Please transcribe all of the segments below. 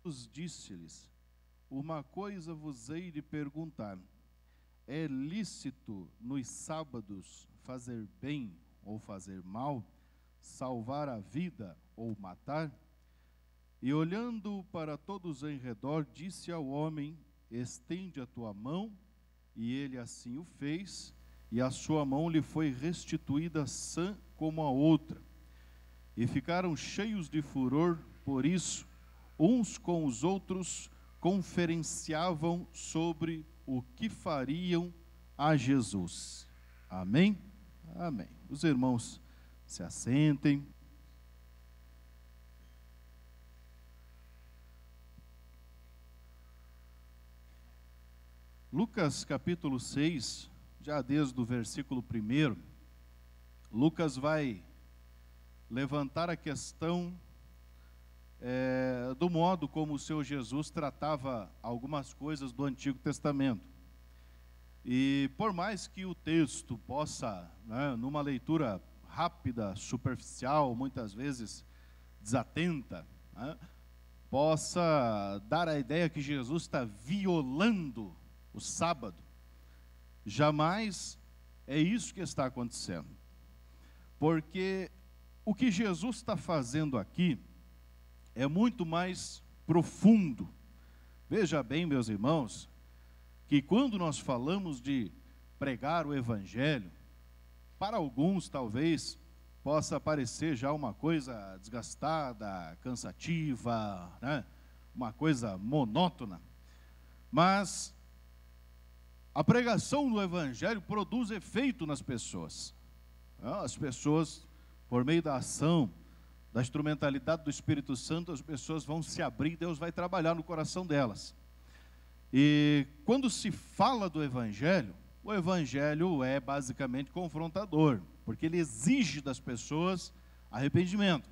Jesus disse-lhes: uma coisa vos hei de perguntar: é lícito nos sábados fazer bem ou fazer mal, salvar a vida ou matar? E olhando para todos em redor, disse ao homem: estende a tua mão. E ele assim o fez, e a sua mão lhe foi restituída sã como a outra. E ficaram cheios de furor por isso, uns com os outros conferenciavam sobre o que fariam a Jesus. Amém? Amém. Os irmãos se assentem. Lucas capítulo 6, já desde o versículo 1, Lucas vai levantar a questão do modo como o Senhor Jesus tratava algumas coisas do Antigo Testamento. E por mais que o texto possa, numa leitura rápida, superficial, muitas vezes desatenta, possa dar a ideia que Jesus está violando o sábado, jamais é isso que está acontecendo. Porque o que Jesus está fazendo aqui é muito mais profundo. Veja bem, meus irmãos, que quando nós falamos de pregar o Evangelho, para alguns talvez possa parecer já uma coisa desgastada, cansativa, uma coisa monótona, mas a pregação do Evangelho produz efeito nas pessoas. As pessoas, por meio da ação, da instrumentalidade do Espírito Santo, as pessoas vão se abrir, Deus vai trabalhar no coração delas. E quando se fala do Evangelho, o Evangelho é basicamente confrontador, porque ele exige das pessoas arrependimento,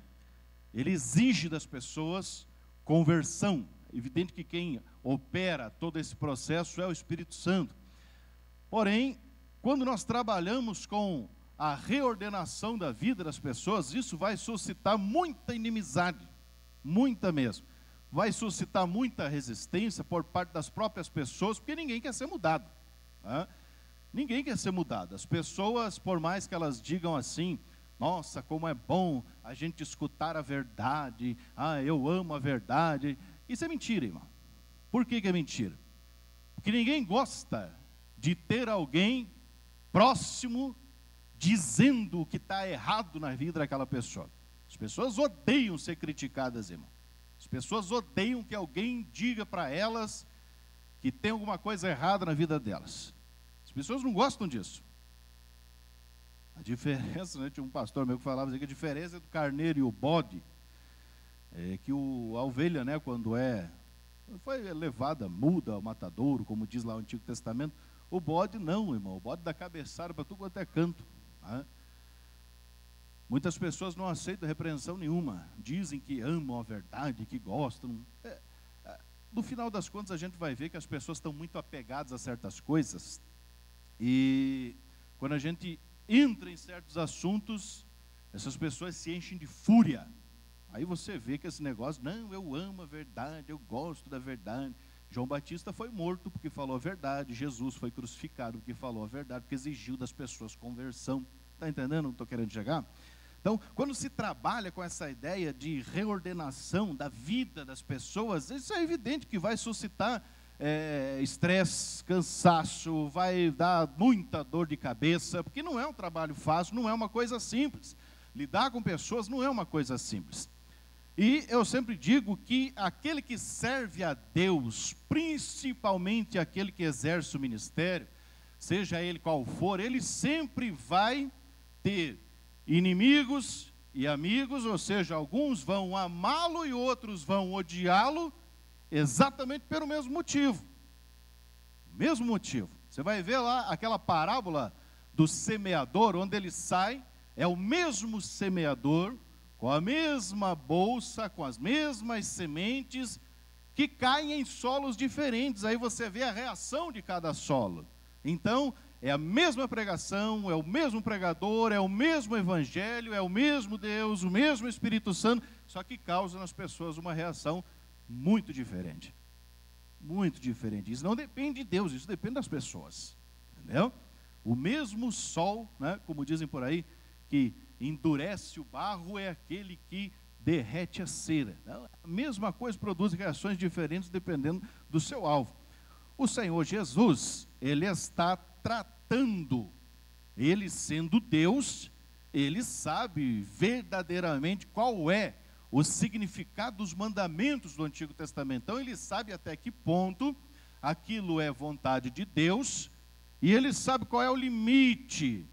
ele exige das pessoas conversão. Evidente que quem opera todo esse processo é o Espírito Santo. Porém, quando nós trabalhamos com a reordenação da vida das pessoas, isso vai suscitar muita inimizade, muita mesmo. Vai suscitar muita resistência por parte das próprias pessoas, porque ninguém quer ser mudado. Ninguém quer ser mudado. As pessoas, por mais que elas digam assim: nossa, como é bom a gente escutar a verdade, eu amo a verdade. Isso é mentira, irmão. Por que é mentira? Porque ninguém gosta de ter alguém próximo dizendo o que está errado na vida daquela pessoa. As pessoas odeiam ser criticadas, irmão. As pessoas odeiam que alguém diga para elas que tem alguma coisa errada na vida delas. As pessoas não gostam disso. A diferença, tinha um pastor meu que falava assim, que a diferença do carneiro e o bode é que a ovelha, quando foi levada muda ao matadouro, como diz lá o Antigo Testamento, o bode não, irmão. O bode dá cabeçada para tudo quanto é canto. Muitas pessoas não aceitam repreensão nenhuma. Dizem que amam a verdade, que gostam. No final das contas, a gente vai ver que as pessoas estão muito apegadas a certas coisas. E quando a gente entra em certos assuntos, essas pessoas se enchem de fúria. Aí você vê que esse negócio, não, eu amo a verdade, eu gosto da verdade. João Batista foi morto porque falou a verdade. Jesus foi crucificado porque falou a verdade, porque exigiu das pessoas conversão. Está entendendo onde estou querendo chegar? Então, quando se trabalha com essa ideia de reordenação da vida das pessoas, isso é evidente que vai suscitar estresse, cansaço, vai dar muita dor de cabeça, porque não é um trabalho fácil, não é uma coisa simples. Lidar com pessoas não é uma coisa simples. E eu sempre digo que aquele que serve a Deus, principalmente aquele que exerce o ministério, seja ele qual for, ele sempre vai ter inimigos e amigos, ou seja, alguns vão amá-lo e outros vão odiá-lo, exatamente pelo mesmo motivo. Mesmo motivo. Você vai ver lá aquela parábola do semeador, onde ele sai, é o mesmo semeador, com a mesma bolsa, com as mesmas sementes, que caem em solos diferentes. Aí você vê a reação de cada solo. Então, é a mesma pregação, é o mesmo pregador, é o mesmo evangelho, é o mesmo Deus, o mesmo Espírito Santo, só que causa nas pessoas uma reação muito diferente. Muito diferente. Isso não depende de Deus, isso depende das pessoas. Entendeu? O mesmo sol, né, como dizem por aí, que endurece o barro é aquele que derrete a cera. A mesma coisa produz reações diferentes dependendo do seu alvo. O Senhor Jesus, ele está tratando, ele sendo Deus, ele sabe verdadeiramente qual é o significado dos mandamentos do Antigo Testamento. Então ele sabe até que ponto aquilo é vontade de Deus, e ele sabe qual é o limite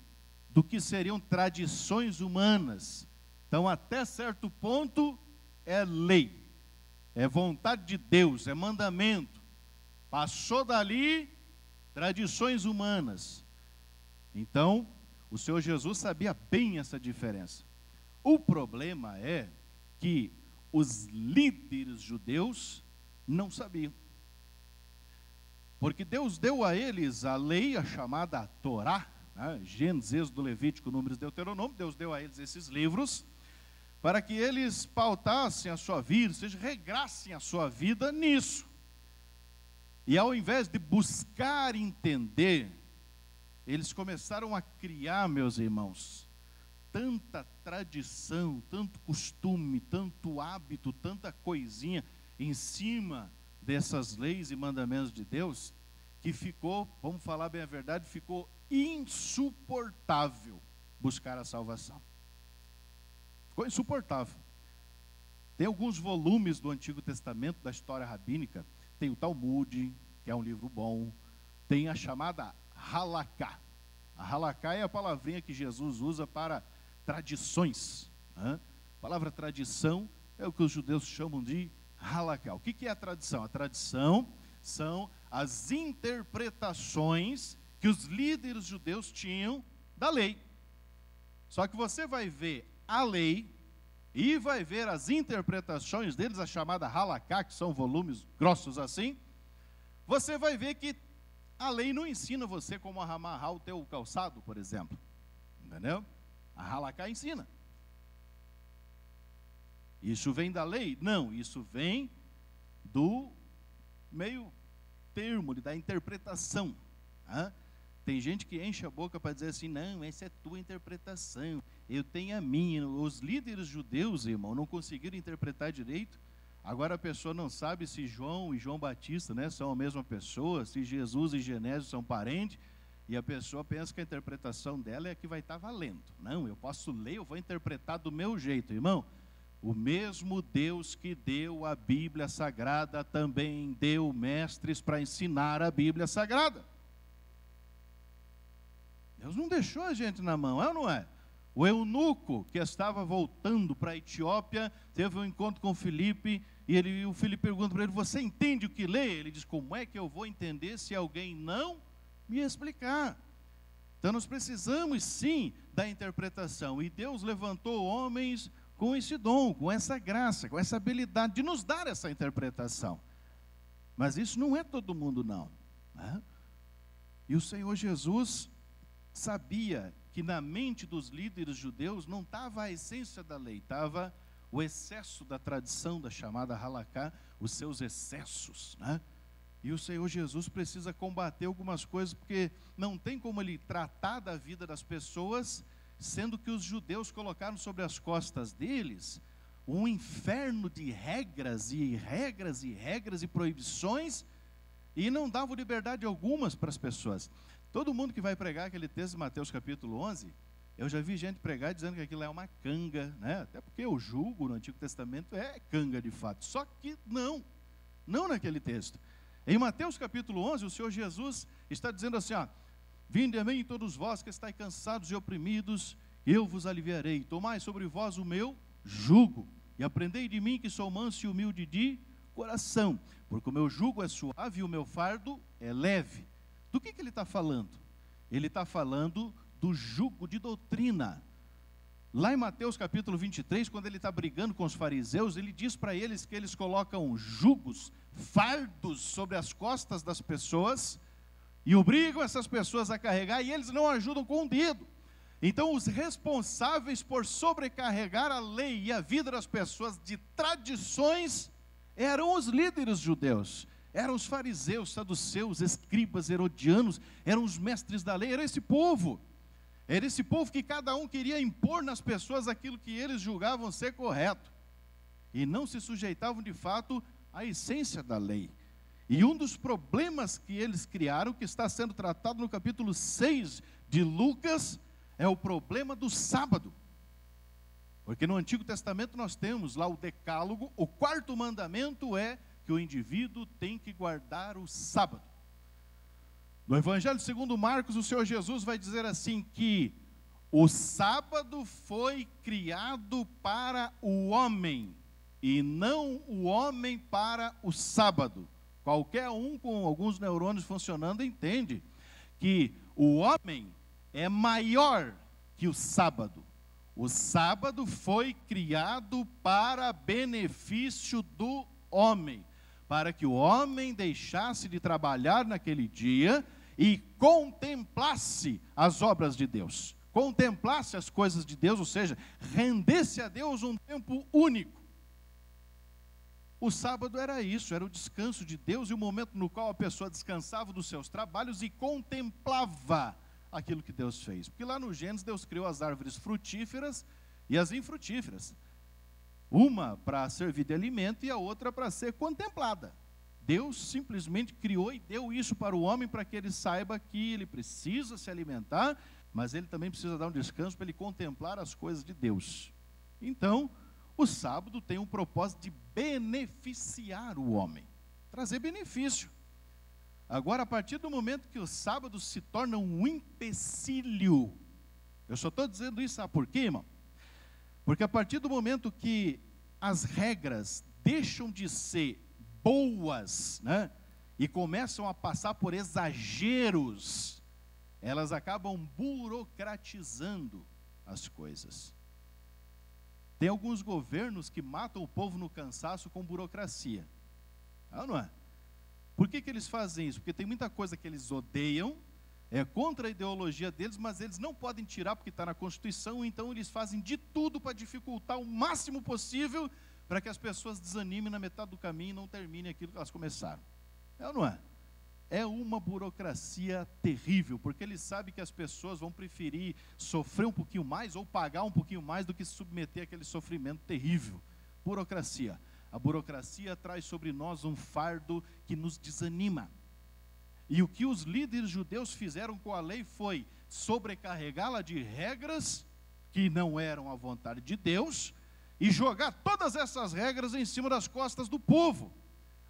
do que seriam tradições humanas. Então, até certo ponto, é lei, é vontade de Deus, é mandamento. Passou dali, tradições humanas. Então, o Senhor Jesus sabia bem essa diferença. O problema é que os líderes judeus não sabiam. Porque Deus deu a eles a lei, a chamada Torá, né? Gênesis, Êxodo, Levítico, Números, Deuteronômio. Deus deu a eles esses livros para que eles pautassem a sua vida, ou seja, regrassem a sua vida nisso. E ao invés de buscar entender, eles começaram a criar, meus irmãos, tanta tradição, tanto costume, tanto hábito, tanta coisinha em cima dessas leis e mandamentos de Deus, que ficou, vamos falar bem a verdade, ficou insuportável buscar a salvação. Ficou insuportável. Tem alguns volumes do Antigo Testamento, da história rabínica, tem o Talmud, que é um livro bom, tem a chamada Halaká. A Halaká é a palavrinha que Jesus usa para tradições, né? A palavra tradição é o que os judeus chamam de Halaká. O que é a tradição? A tradição são as interpretações que os líderes judeus tinham da lei. Só que você vai ver a lei e vai ver as interpretações deles, a chamada Halaká, que são volumes grossos assim. Você vai ver que a lei não ensina você como amarrar o teu calçado, por exemplo. Entendeu? A Halaká ensina. Isso vem da lei? Não, isso vem do meio termo, da interpretação. Tem gente que enche a boca para dizer assim, não, essa é tua interpretação, eu tenho a minha. Os líderes judeus, irmão, não conseguiram interpretar direito. Agora a pessoa não sabe se João e João Batista, né, são a mesma pessoa, se Jesus e Genésio são parentes, e a pessoa pensa que a interpretação dela é a que vai estar valendo. Não, eu posso ler, eu vou interpretar do meu jeito, irmão. O mesmo Deus que deu a Bíblia Sagrada também deu mestres para ensinar a Bíblia Sagrada. Deus não deixou a gente na mão, é ou não é? O eunuco que estava voltando para a Etiópia, teve um encontro com Filipe, e o Filipe pergunta para ele, você entende o que lê? Ele diz, como é que eu vou entender se alguém não me explicar? Então nós precisamos sim da interpretação, e Deus levantou homens com esse dom, com essa graça, com essa habilidade de nos dar essa interpretação. Mas isso não é todo mundo não, né? E o Senhor Jesus sabia que na mente dos líderes judeus não estava a essência da lei, estava o excesso da tradição, da chamada Halaká, os seus excessos, né? E o Senhor Jesus precisa combater algumas coisas, porque não tem como ele tratar da vida das pessoas, sendo que os judeus colocaram sobre as costas deles um inferno de regras e regras e regras e proibições, e não davam liberdade algumas para as pessoas. Todo mundo que vai pregar aquele texto de Mateus capítulo 11, eu já vi gente pregar dizendo que aquilo é uma canga, né? Até porque o jugo no Antigo Testamento é canga de fato, só que não naquele texto. Em Mateus capítulo 11, o Senhor Jesus está dizendo assim, vinde a mim todos vós que estáis cansados e oprimidos, eu vos aliviarei, tomai sobre vós o meu jugo, e aprendei de mim que sou manso e humilde de coração, porque o meu jugo é suave e o meu fardo é leve. Do que ele está falando? Ele está falando do jugo de doutrina. Lá em Mateus capítulo 23, quando ele está brigando com os fariseus, ele diz para eles que eles colocam jugos, fardos sobre as costas das pessoas, e obrigam essas pessoas a carregar, e eles não ajudam com um dedo. Então os responsáveis por sobrecarregar a lei e a vida das pessoas de tradições, eram os líderes judeus, eram os fariseus, saduceus, escribas, herodianos, eram os mestres da lei, era esse povo que cada um queria impor nas pessoas aquilo que eles julgavam ser correto, e não se sujeitavam de fato à essência da lei. E um dos problemas que eles criaram, que está sendo tratado no capítulo 6 de Lucas, é o problema do sábado. Porque no Antigo Testamento nós temos lá o decálogo, o quarto mandamento é que o indivíduo tem que guardar o sábado. No Evangelho segundo Marcos, o Senhor Jesus vai dizer assim que o sábado foi criado para o homem, e não o homem para o sábado. Qualquer um com alguns neurônios funcionando entende que o homem é maior que o sábado. O sábado foi criado para benefício do homem, para que o homem deixasse de trabalhar naquele dia e contemplasse as obras de Deus, contemplasse as coisas de Deus, ou seja, rendesse a Deus um tempo único. O sábado era isso, era o descanso de Deus e o momento no qual a pessoa descansava dos seus trabalhos e contemplava aquilo que Deus fez. Porque lá no Gênesis Deus criou as árvores frutíferas e as infrutíferas. Uma para servir de alimento e a outra para ser contemplada. Deus simplesmente criou e deu isso para o homem para que ele saiba que ele precisa se alimentar, mas ele também precisa dar um descanso para ele contemplar as coisas de Deus. Então, o sábado tem um propósito de beneficiar o homem, trazer benefício. Agora, a partir do momento que o sábado se torna um empecilho, eu só estou dizendo isso, sabe por quê, irmão? Porque a partir do momento que as regras deixam de ser boas, né, e começam a passar por exageros, elas acabam burocratizando as coisas. Tem alguns governos que matam o povo no cansaço com burocracia. Não é? Por que eles fazem isso? Porque tem muita coisa que eles odeiam, é contra a ideologia deles, mas eles não podem tirar porque está na Constituição, então eles fazem de tudo para dificultar o máximo possível para que as pessoas desanimem na metade do caminho e não terminem aquilo que elas começaram. Ou não é? É uma burocracia terrível, porque eles sabem que as pessoas vão preferir sofrer um pouquinho mais ou pagar um pouquinho mais do que se submeter àquele sofrimento terrível. Burocracia. A burocracia traz sobre nós um fardo que nos desanima. E o que os líderes judeus fizeram com a lei foi sobrecarregá-la de regras que não eram a vontade de Deus e jogar todas essas regras em cima das costas do povo.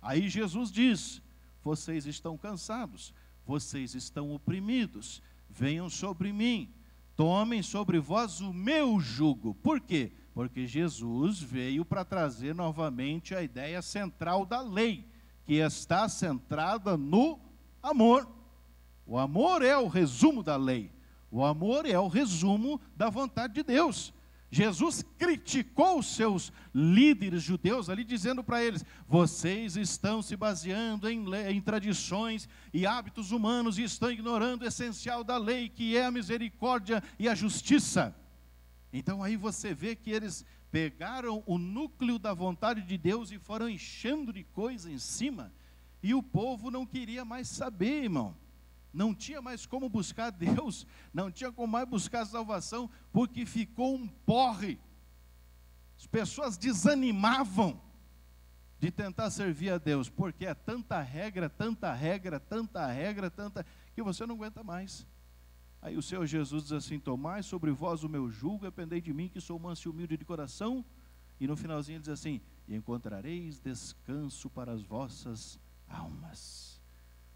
Aí Jesus diz: vocês estão cansados, vocês estão oprimidos, venham sobre mim, tomem sobre vós o meu jugo. Por quê? Porque Jesus veio para trazer novamente a ideia central da lei, que está centrada no amor. O amor é o resumo da lei, o amor é o resumo da vontade de Deus. Jesus criticou os seus líderes judeus ali, dizendo para eles: vocês estão se baseando em tradições e hábitos humanos e estão ignorando o essencial da lei, que é a misericórdia e a justiça. Então aí você vê que eles pegaram o núcleo da vontade de Deus e foram enchendo de coisa em cima, e o povo não queria mais saber, irmão. Não tinha mais como buscar Deus, não tinha como mais buscar a salvação, porque ficou um porre. As pessoas desanimavam de tentar servir a Deus, porque é tanta regra, que você não aguenta mais. Aí o Senhor Jesus diz assim: tomai sobre vós o meu jugo, aprendei de mim que sou manso e humilde de coração. E no finalzinho ele diz assim: e encontrareis descanso para as vossas almas.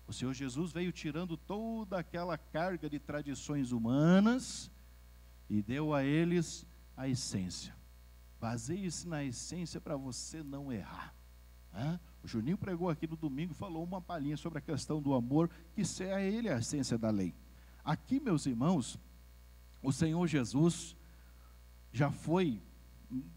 O Senhor Jesus veio tirando toda aquela carga de tradições humanas e deu a eles a essência. Baseie-se na essência para você não errar. O Juninho pregou aqui no domingo, falou uma palhinha sobre a questão do amor, que é ele a essência da lei. Aqui, meus irmãos, o Senhor Jesus já foi,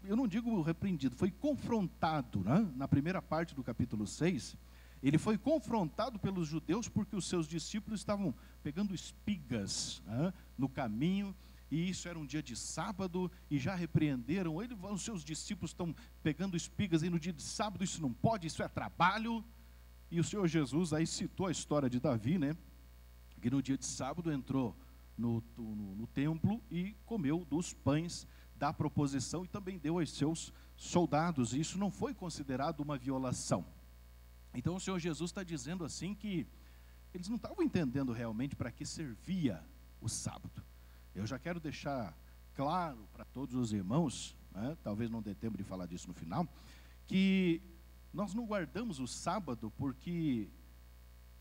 eu não digo repreendido, foi confrontado, né? Na primeira parte do capítulo 6, ele foi confrontado pelos judeus porque os seus discípulos estavam pegando espigas, né, no caminho, e isso era um dia de sábado, e já repreenderam ele, os seus discípulos estão pegando espigas, e no dia de sábado isso não pode, isso é trabalho. E o Senhor Jesus aí citou a história de Davi, né? Que no dia de sábado entrou no templo e comeu dos pães da proposição, e também deu aos seus soldados, e isso não foi considerado uma violação. Então o Senhor Jesus está dizendo assim que eles não estavam entendendo realmente para que servia o sábado. Eu já quero deixar claro para todos os irmãos, né, talvez não dê tempo de falar disso no final, que nós não guardamos o sábado porque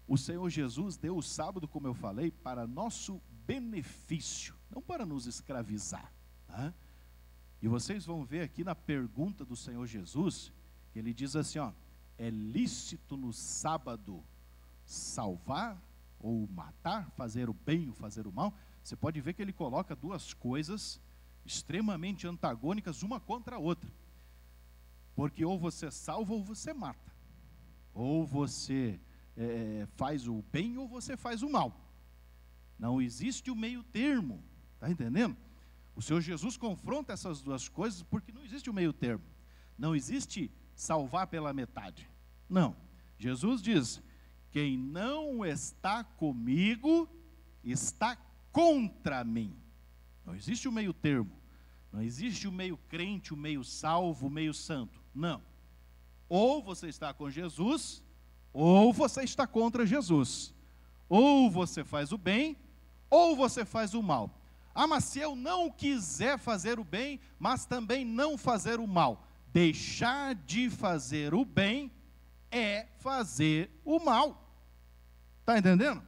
o Senhor Jesus deu o sábado, como eu falei, para nosso benefício, não para nos escravizar. Né? E vocês vão ver aqui na pergunta do Senhor Jesus, que ele diz assim, ó, é lícito no sábado salvar ou matar, fazer o bem ou fazer o mal? Você pode ver que ele coloca duas coisas extremamente antagônicas, uma contra a outra. Porque ou você salva ou você mata. Ou você faz o bem ou você faz o mal. Não existe o meio termo, está entendendo? O Senhor Jesus confronta essas duas coisas porque não existe o meio termo. Não existe salvar pela metade. Não. Jesus diz, quem não está comigo, está contra mim. Não existe o meio termo. Não existe o meio crente, o meio salvo, o meio santo. Não. Ou você está com Jesus, ou você está contra Jesus. Ou você faz o bem, ou você faz o mal. Ah, mas se eu não quiser fazer o bem, mas também não fazer o mal, deixar de fazer o bem é fazer o mal. Está entendendo?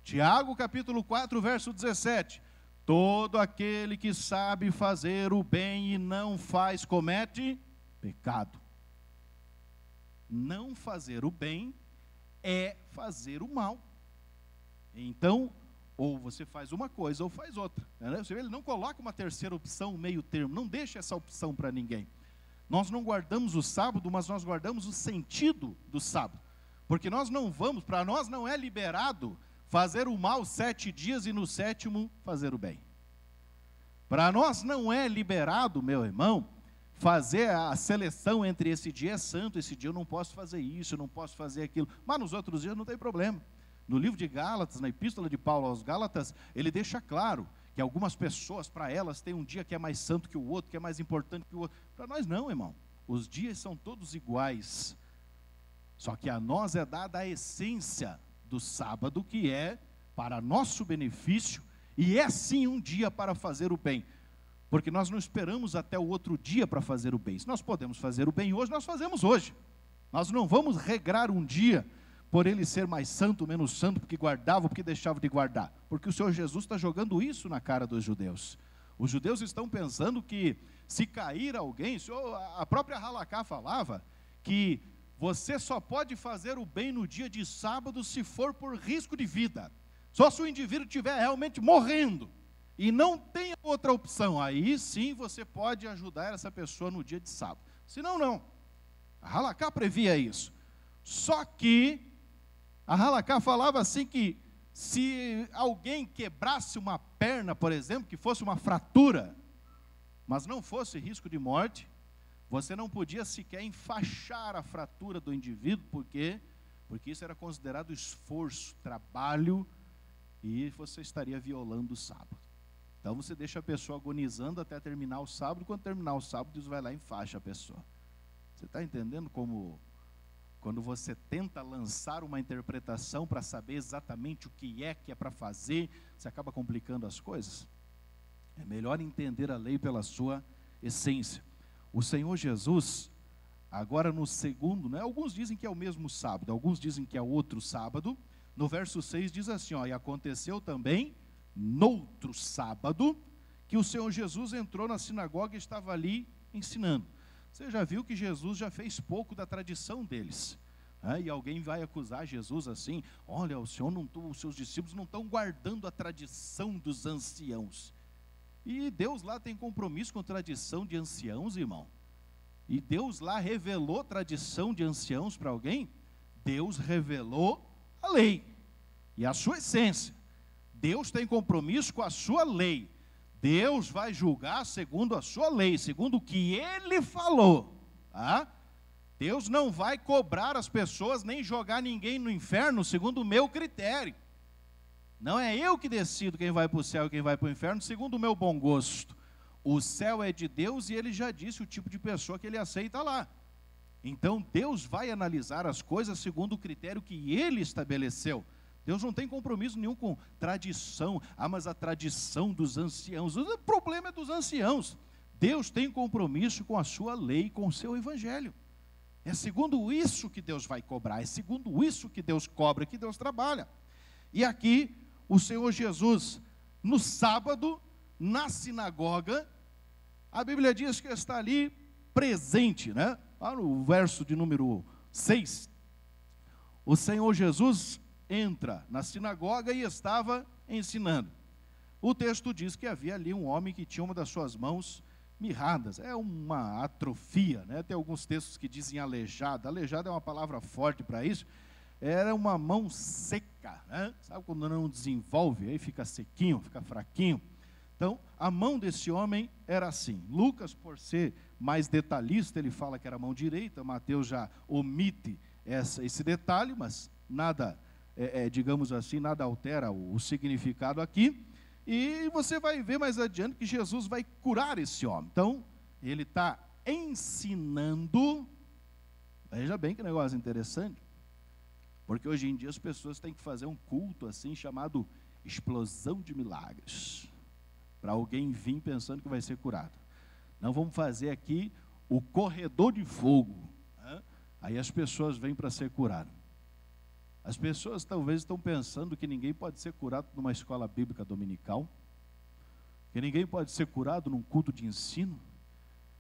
Tiago capítulo 4, verso 17. Todo aquele que sabe fazer o bem e não faz, comete pecado. Não fazer o bem é fazer o mal. Então, ou você faz uma coisa ou faz outra. Né? Ele não coloca uma terceira opção, meio termo, não deixa essa opção para ninguém. Nós não guardamos o sábado, mas nós guardamos o sentido do sábado. Porque nós não vamos, para nós não é liberado fazer o mal 7 dias e no 7º fazer o bem. Para nós não é liberado, meu irmão, fazer a seleção entre esse dia é santo, esse dia eu não posso fazer isso, eu não posso fazer aquilo, mas nos outros dias não tem problema. No livro de Gálatas, na epístola de Paulo aos Gálatas, ele deixa claro que algumas pessoas, para elas, tem um dia que é mais santo que o outro, que é mais importante que o outro. Para nós não, irmão. Os dias são todos iguais. Só que a nós é dada a essência do sábado, que é para nosso benefício, e é sim um dia para fazer o bem. Porque nós não esperamos até o outro dia para fazer o bem. Se nós podemos fazer o bem hoje, nós fazemos hoje. Nós não vamos regrar um dia por ele ser mais santo, menos santo, porque guardava ou porque deixava de guardar. Porque o Senhor Jesus está jogando isso na cara dos judeus. Os judeus estão pensando que se cair alguém, a própria Halakha falava que você só pode fazer o bem no dia de sábado se for por risco de vida. Só se o indivíduo estiver realmente morrendo e não tem outra opção, aí sim você pode ajudar essa pessoa no dia de sábado. Senão não. A Halakha previa isso. Só que a Halakha falava assim que se alguém quebrasse uma perna, por exemplo, que fosse uma fratura, mas não fosse risco de morte, você não podia sequer enfaixar a fratura do indivíduo, porque isso era considerado esforço, trabalho, e você estaria violando o sábado. Então você deixa a pessoa agonizando até terminar o sábado, quando terminar o sábado, Deus vai lá e enfaixa a pessoa. Você está entendendo como, quando você tenta lançar uma interpretação para saber exatamente o que é para fazer, você acaba complicando as coisas? É melhor entender a lei pela sua essência. O Senhor Jesus, agora no segundo, né, alguns dizem que é o mesmo sábado, alguns dizem que é outro sábado. No verso 6 diz assim, ó, e aconteceu também, noutro sábado, que o Senhor Jesus entrou na sinagoga e estava ali ensinando. Você já viu que Jesus já fez pouco da tradição deles. Né? E alguém vai acusar Jesus assim, olha, os seus discípulos não estão guardando a tradição dos anciãos. E Deus lá tem compromisso com a tradição de anciãos, irmão. E Deus lá revelou tradição de anciãos para alguém? Deus revelou a lei e a sua essência. Deus tem compromisso com a sua lei. Deus vai julgar segundo a sua lei, segundo o que Ele falou. Tá? Deus não vai cobrar as pessoas, nem jogar ninguém no inferno segundo o meu critério. Não é eu que decido quem vai para o céu e quem vai para o inferno, segundo o meu bom gosto. O céu é de Deus e Ele já disse o tipo de pessoa que Ele aceita lá. Então Deus vai analisar as coisas segundo o critério que Ele estabeleceu. Deus não tem compromisso nenhum com tradição. Mas a tradição dos anciãos, o problema é dos anciãos. Deus tem compromisso com a sua lei, com o seu evangelho. É segundo isso que Deus vai cobrar, é segundo isso que Deus cobra, que Deus trabalha. E aqui, o Senhor Jesus, no sábado, na sinagoga, a Bíblia diz que está ali presente, né? Lá no verso de número 6, o Senhor Jesus entra na sinagoga e estava ensinando. O texto diz que havia ali um homem que tinha uma das suas mãos mirradas. É uma atrofia, né? Tem alguns textos que dizem aleijada. Aleijada é uma palavra forte para isso. Era uma mão seca, né? Sabe quando não desenvolve, aí fica sequinho, fica fraquinho. Então, a mão desse homem era assim. Lucas, por ser mais detalhista, ele fala que era a mão direita. Mateus já omite esse detalhe, mas nada, digamos assim, nada altera o significado aqui. E você vai ver mais adiante que Jesus vai curar esse homem. Então, ele está ensinando. Veja bem que negócio interessante. Porque hoje em dia as pessoas têm que fazer um culto assim, chamado explosão de milagres. Para alguém vir pensando que vai ser curado. Não, vamos fazer aqui o corredor de fogo. Né? Aí as pessoas vêm para ser curadas. As pessoas talvez estão pensando que ninguém pode ser curado numa escola bíblica dominical, que ninguém pode ser curado num culto de ensino.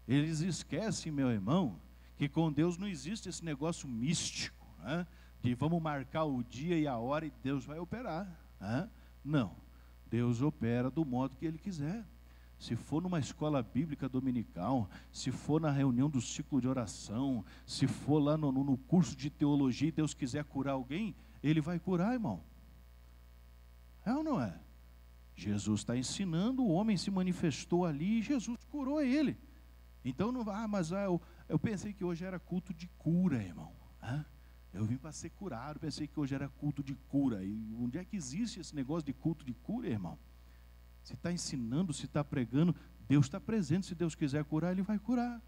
Eles esquecem, meu irmão, que com Deus não existe esse negócio místico, né? De vamos marcar o dia e a hora e Deus vai operar. Né? Não, Deus opera do modo que Ele quiser. Se for numa escola bíblica dominical, se for na reunião do ciclo de oração, se for lá no curso de teologia e Deus quiser curar alguém, Ele vai curar, irmão. É ou não é? Jesus está ensinando, o homem se manifestou ali e Jesus curou ele. Então não vai, eu pensei que hoje era culto de cura, irmão. Eu vim para ser curado, pensei que hoje era culto de cura. E onde é que existe esse negócio de culto de cura, irmão? Se está ensinando, se está pregando, Deus está presente. Se Deus quiser curar, Ele vai curar.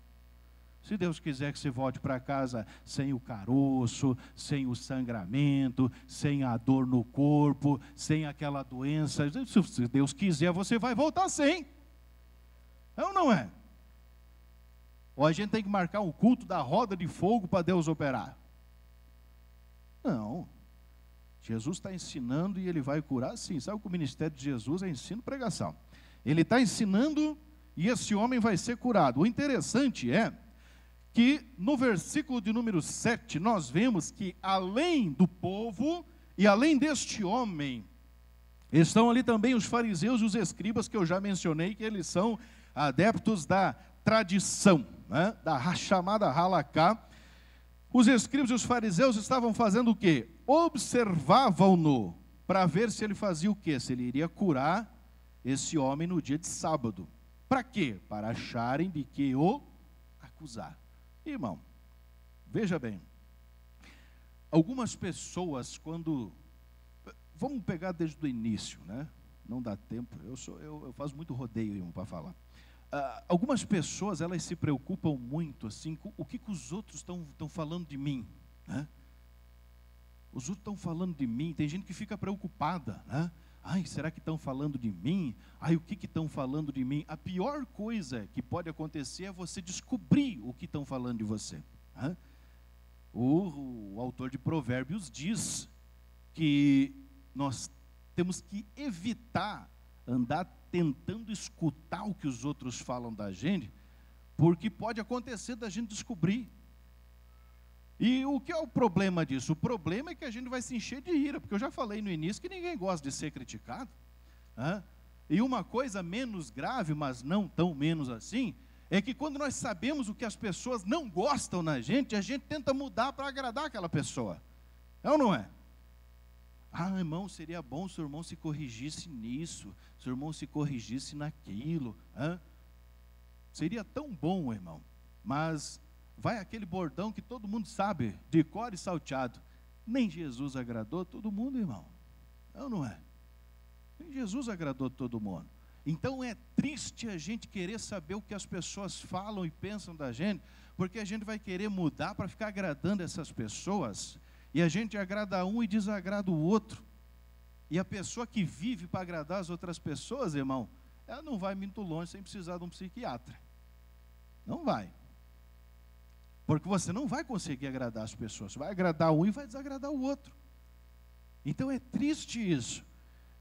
Se Deus quiser que você volte para casa sem o caroço, sem o sangramento, sem a dor no corpo, sem aquela doença, se Deus quiser, você vai voltar sem. É ou não é? Ou a gente tem que marcar um culto da roda de fogo para Deus operar? Não. Jesus está ensinando e Ele vai curar, sim. Sabe que o ministério de Jesus é ensino e pregação. Ele está ensinando e esse homem vai ser curado. O interessante é que no versículo de número 7, nós vemos que além do povo e além deste homem, estão ali também os fariseus e os escribas, que eu já mencionei, que eles são adeptos da tradição, né? Da chamada halakha. Os escribas e os fariseus estavam fazendo o quê? Observavam-no para ver se ele fazia o quê? Se ele iria curar esse homem no dia de sábado. Para quê? Para acharem de que o acusar. Irmão, veja bem, algumas pessoas quando... Vamos pegar desde o início, né? Não dá tempo, eu faço muito rodeio, irmão, para falar. Algumas pessoas, elas se preocupam muito, assim, com o que os outros estão falando de mim, né? Os outros estão falando de mim, tem gente que fica preocupada, né? Ai, será que estão falando de mim? Ai, o que estão falando de mim? A pior coisa que pode acontecer é você descobrir o que estão falando de você, né? O autor de Provérbios diz que nós temos que evitar andar tentando escutar o que os outros falam da gente, porque pode acontecer da gente descobrir. E o que é o problema disso? O problema é que a gente vai se encher de ira, porque eu já falei no início que ninguém gosta de ser criticado, né? E uma coisa menos grave, mas não tão menos assim, é que quando nós sabemos o que as pessoas não gostam na gente, a gente tenta mudar para agradar aquela pessoa. É ou não é? Ah, irmão, seria bom se o irmão se corrigisse nisso, se o irmão se corrigisse naquilo. Seria tão bom, irmão. Mas vai aquele bordão que todo mundo sabe, de cor e salteado. Nem Jesus agradou todo mundo, irmão. Não é? Nem Jesus agradou todo mundo. Então é triste a gente querer saber o que as pessoas falam e pensam da gente, porque a gente vai querer mudar para ficar agradando essas pessoas, e a gente agrada um e desagrada o outro. E a pessoa que vive para agradar as outras pessoas, irmão, ela não vai muito longe sem precisar de um psiquiatra. Não vai. Porque você não vai conseguir agradar as pessoas. Você vai agradar um e vai desagradar o outro. Então é triste isso.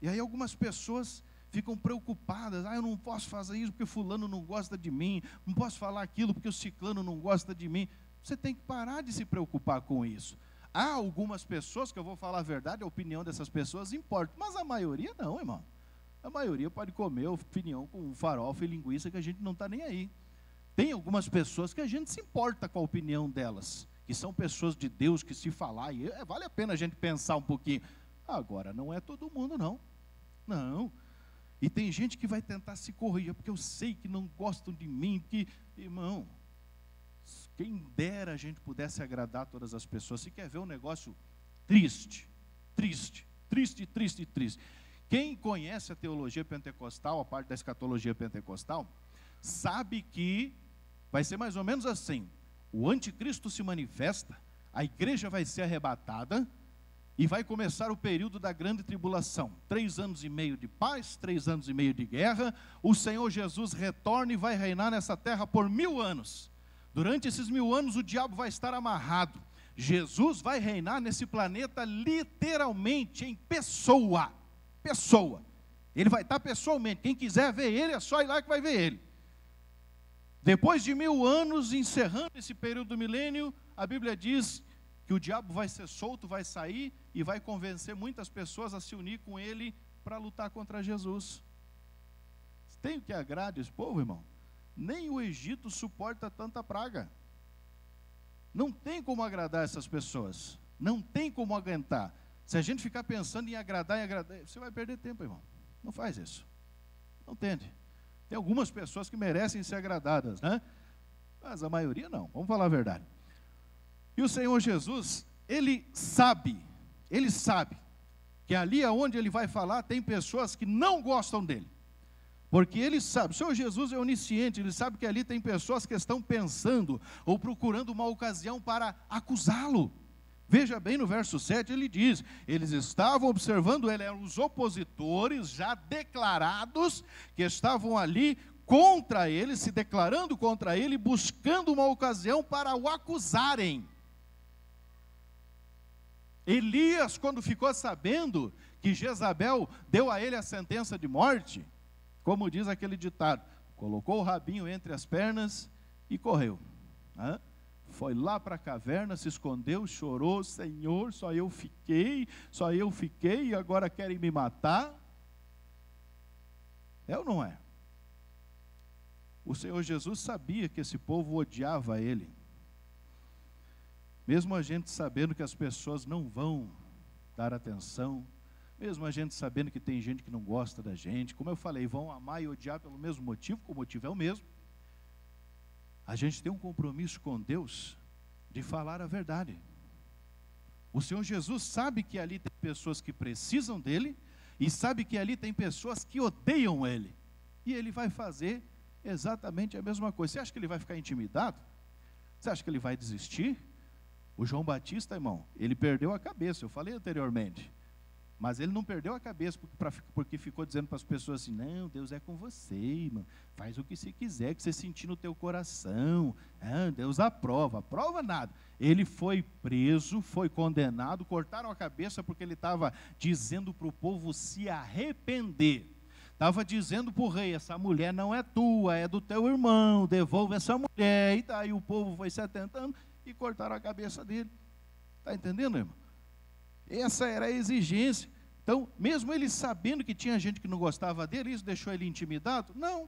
E aí algumas pessoas ficam preocupadas. Eu não posso fazer isso porque fulano não gosta de mim. Não posso falar aquilo porque o ciclano não gosta de mim. Você tem que parar de se preocupar com isso. Há algumas pessoas que eu vou falar a verdade, a opinião dessas pessoas importa. Mas a maioria não, irmão. A maioria pode comer opinião com farofa e linguiça que a gente não está nem aí. Tem algumas pessoas que a gente se importa com a opinião delas, que são pessoas de Deus, que se falar, e vale a pena a gente pensar um pouquinho. Agora, não é todo mundo, não. Não. E tem gente que vai tentar se corrigir, porque eu sei que não gostam de mim, que, irmão, quem dera a gente pudesse agradar todas as pessoas. Se quer ver um negócio triste, triste, triste, triste, triste. Quem conhece a teologia pentecostal, a parte da escatologia pentecostal, sabe que vai ser mais ou menos assim: o anticristo se manifesta, a igreja vai ser arrebatada e vai começar o período da grande tribulação. 3 anos e meio de paz, 3 anos e meio de guerra. O Senhor Jesus retorna e vai reinar nessa terra por 1000 anos. Durante esses 1000 anos o diabo vai estar amarrado. Jesus vai reinar nesse planeta literalmente em pessoa. Pessoa. Ele vai estar pessoalmente. Quem quiser ver ele, é só ir lá que vai ver ele. Depois de 1000 anos, encerrando esse período do milênio, a Bíblia diz que o diabo vai ser solto, vai sair e vai convencer muitas pessoas a se unir com ele para lutar contra Jesus. Tem o que agrade esse povo, irmão? Nem o Egito suporta tanta praga. Não tem como agradar essas pessoas. Não tem como aguentar. Se a gente ficar pensando em agradar, você vai perder tempo, irmão. Não faz isso. Não tente. Tem algumas pessoas que merecem ser agradadas, né? Mas a maioria não. Vamos falar a verdade. E o Senhor Jesus, Ele sabe que ali aonde Ele vai falar, tem pessoas que não gostam dEle. Porque Ele sabe, o Senhor Jesus é onisciente, Ele sabe que ali tem pessoas que estão pensando ou procurando uma ocasião para acusá-lo. Veja bem no verso 7, ele diz: eles estavam observando ele, eram os opositores já declarados, que estavam ali contra ele, se declarando contra ele, buscando uma ocasião para o acusarem. Elias, quando ficou sabendo que Jezabel deu a ele a sentença de morte, como diz aquele ditado, colocou o rabinho entre as pernas e correu. Foi lá para a caverna, se escondeu, chorou: Senhor, só eu fiquei, e agora querem me matar. É ou não é? O Senhor Jesus sabia que esse povo odiava Ele. Mesmo a gente sabendo que as pessoas não vão dar atenção, mesmo a gente sabendo que tem gente que não gosta da gente, como eu falei, vão amar e odiar pelo mesmo motivo, que o motivo é o mesmo. A gente tem um compromisso com Deus de falar a verdade. O Senhor Jesus sabe que ali tem pessoas que precisam dEle, e sabe que ali tem pessoas que odeiam Ele. E Ele vai fazer exatamente a mesma coisa. Você acha que Ele vai ficar intimidado? Você acha que Ele vai desistir? O João Batista, irmão, ele perdeu a cabeça, eu falei anteriormente. Mas ele não perdeu a cabeça porque ficou dizendo para as pessoas assim: não, Deus é com você, irmão. Faz o que você quiser, que você sentir no teu coração. Deus aprova. Aprova nada. Ele foi preso, foi condenado, cortaram a cabeça porque ele estava dizendo para o povo se arrepender. Estava dizendo para o rei: essa mulher não é tua, é do teu irmão, devolve essa mulher. E daí o povo foi se atentando e cortaram a cabeça dele. Está entendendo, irmão? Essa era a exigência. Então, mesmo ele sabendo que tinha gente que não gostava dele, isso deixou ele intimidado? Não.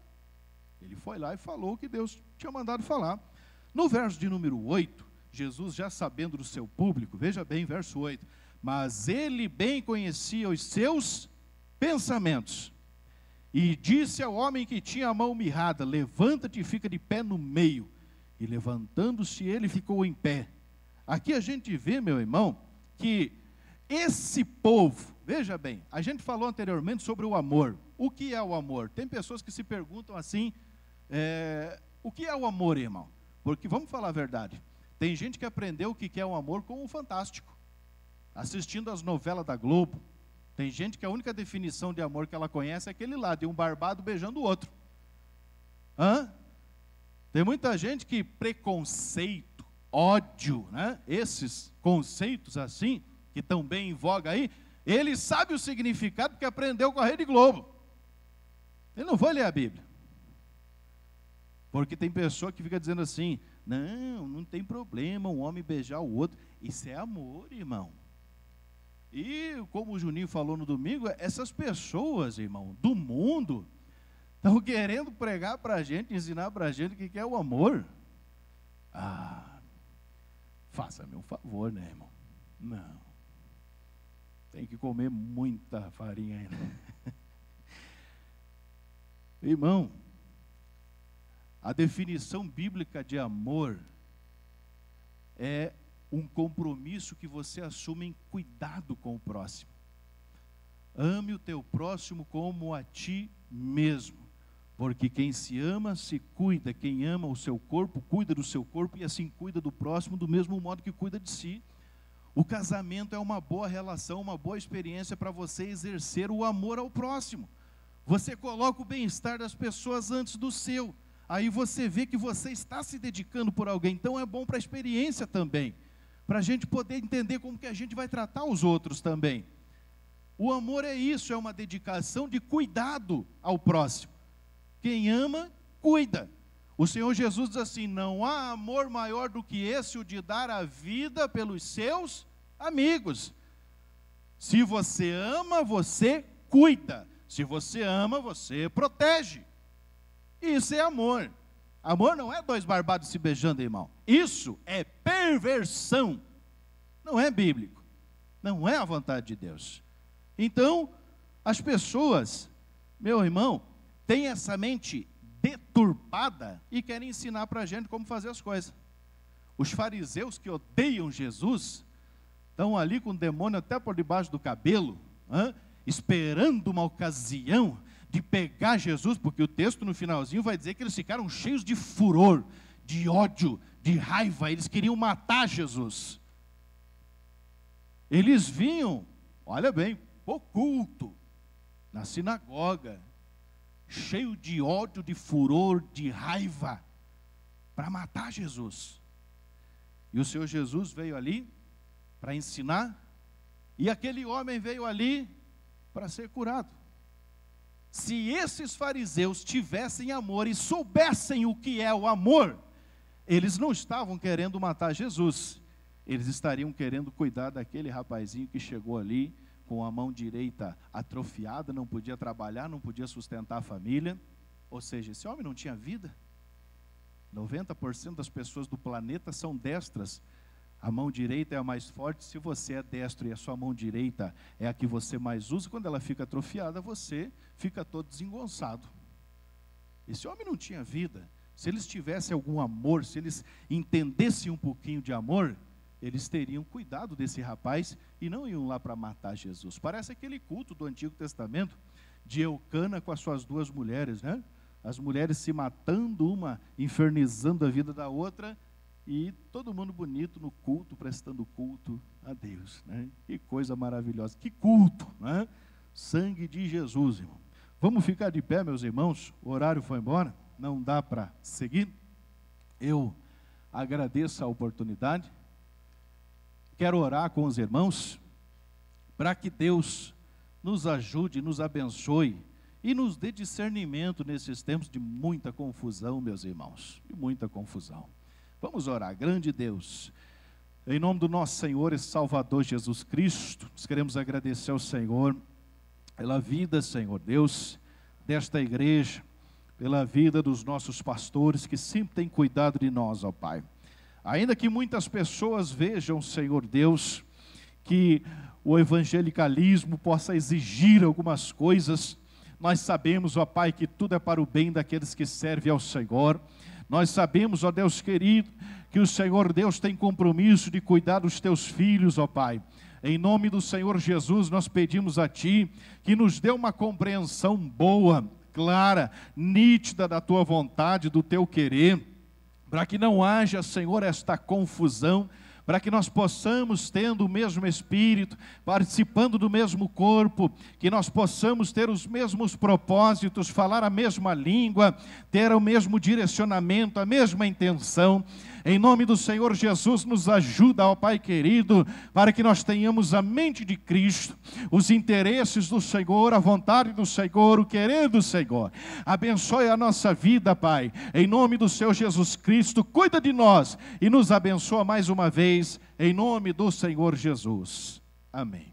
Ele foi lá e falou o que Deus tinha mandado falar. No verso de número 8, Jesus, já sabendo do seu público, veja bem, verso 8: mas ele bem conhecia os seus pensamentos. E disse ao homem que tinha a mão mirrada: levanta-te e fica de pé no meio. E levantando-se ele ficou em pé. Aqui a gente vê, meu irmão, que esse povo, veja bem, a gente falou anteriormente sobre o amor. O que é o amor? Tem pessoas que se perguntam assim, o que é o amor, irmão? Porque, vamos falar a verdade, tem gente que aprendeu o que é o amor com o Fantástico, assistindo as novelas da Globo. Tem gente que a única definição de amor que ela conhece é aquele lá, de um barbado beijando o outro. Tem muita gente que preconceito, ódio, né? Esses conceitos assim, que estão bem em voga aí, ele sabe o significado porque aprendeu com a Rede Globo. Ele não vai ler a Bíblia. Porque tem pessoa que fica dizendo assim, não tem problema um homem beijar o outro. Isso é amor, irmão. E como o Juninho falou no domingo, essas pessoas, irmão, do mundo, estão querendo pregar para a gente, ensinar para a gente o que é o amor. Faça-me um favor, né, irmão? Não. Tem que comer muita farinha ainda. Irmão, a definição bíblica de amor é um compromisso que você assume em cuidado com o próximo. Ame o teu próximo como a ti mesmo, porque quem se ama se cuida, quem ama o seu corpo, cuida do seu corpo e assim cuida do próximo do mesmo modo que cuida de si. O casamento é uma boa relação, uma boa experiência para você exercer o amor ao próximo. Você coloca o bem-estar das pessoas antes do seu. Aí você vê que você está se dedicando por alguém. Então é bom para a experiência também. Para a gente poder entender como que a gente vai tratar os outros também. O amor é isso, é uma dedicação de cuidado ao próximo. Quem ama, cuida. O Senhor Jesus diz assim, não há amor maior do que esse, o de dar a vida pelos seus amigos. Se você ama, você cuida. Se você ama, você protege. Isso é amor. Amor não é dois barbados se beijando, irmão. Isso é perversão. Não é bíblico. Não é a vontade de Deus. Então, as pessoas, meu irmão, têm essa mente deturpada e querem ensinar para a gente como fazer as coisas. Os fariseus que odeiam Jesus estão ali com o demônio até por debaixo do cabelo, esperando uma ocasião de pegar Jesus, porque o texto no finalzinho vai dizer que eles ficaram cheios de furor, de ódio, de raiva, eles queriam matar Jesus. Eles vinham, olha bem, para o culto, na sinagoga, cheio de ódio, de furor, de raiva, para matar Jesus. E o Senhor Jesus veio ali para ensinar, e aquele homem veio ali para ser curado. Se esses fariseus tivessem amor e soubessem o que é o amor, eles não estavam querendo matar Jesus, eles estariam querendo cuidar daquele rapazinho que chegou ali com a mão direita atrofiada, não podia trabalhar, não podia sustentar a família. Ou seja, esse homem não tinha vida. 90% das pessoas do planeta são destras. A mão direita é a mais forte. Se você é destro e a sua mão direita é a que você mais usa, quando ela fica atrofiada, você fica todo desengonçado. Esse homem não tinha vida. Se eles tivessem algum amor, se eles entendessem um pouquinho de amor, eles teriam cuidado desse rapaz e não iam lá para matar Jesus. Parece aquele culto do Antigo Testamento de Eucana com as suas duas mulheres, né? As mulheres se matando, uma infernizando a vida da outra, e todo mundo bonito no culto, prestando culto a Deus, né? Que coisa maravilhosa, que culto, né? Sangue de Jesus, irmão. Vamos ficar de pé, meus irmãos, o horário foi embora, não dá para seguir. Eu agradeço a oportunidade. Quero orar com os irmãos, para que Deus nos ajude, nos abençoe, e nos dê discernimento nesses tempos de muita confusão, meus irmãos, de muita confusão. Vamos orar. Grande Deus, em nome do nosso Senhor e Salvador Jesus Cristo, nós queremos agradecer ao Senhor pela vida, Senhor Deus, desta igreja, pela vida dos nossos pastores que sempre têm cuidado de nós, ó Pai. Ainda que muitas pessoas vejam, Senhor Deus, que o evangelicalismo possa exigir algumas coisas. Nós sabemos, ó Pai, que tudo é para o bem daqueles que servem ao Senhor. Nós sabemos, ó Deus querido, que o Senhor Deus tem compromisso de cuidar dos teus filhos, ó Pai. Em nome do Senhor Jesus, nós pedimos a Ti que nos dê uma compreensão boa, clara, nítida da Tua vontade, do Teu querer, para que não haja, Senhor, esta confusão, para que nós possamos, tendo o mesmo Espírito, participando do mesmo corpo, que nós possamos ter os mesmos propósitos, falar a mesma língua, ter o mesmo direcionamento, a mesma intenção. Em nome do Senhor Jesus, nos ajuda, ó Pai querido, para que nós tenhamos a mente de Cristo, os interesses do Senhor, a vontade do Senhor, o querer do Senhor. Abençoe a nossa vida, Pai. Em nome do Senhor Jesus Cristo, cuida de nós e nos abençoa mais uma vez, em nome do Senhor Jesus. Amém.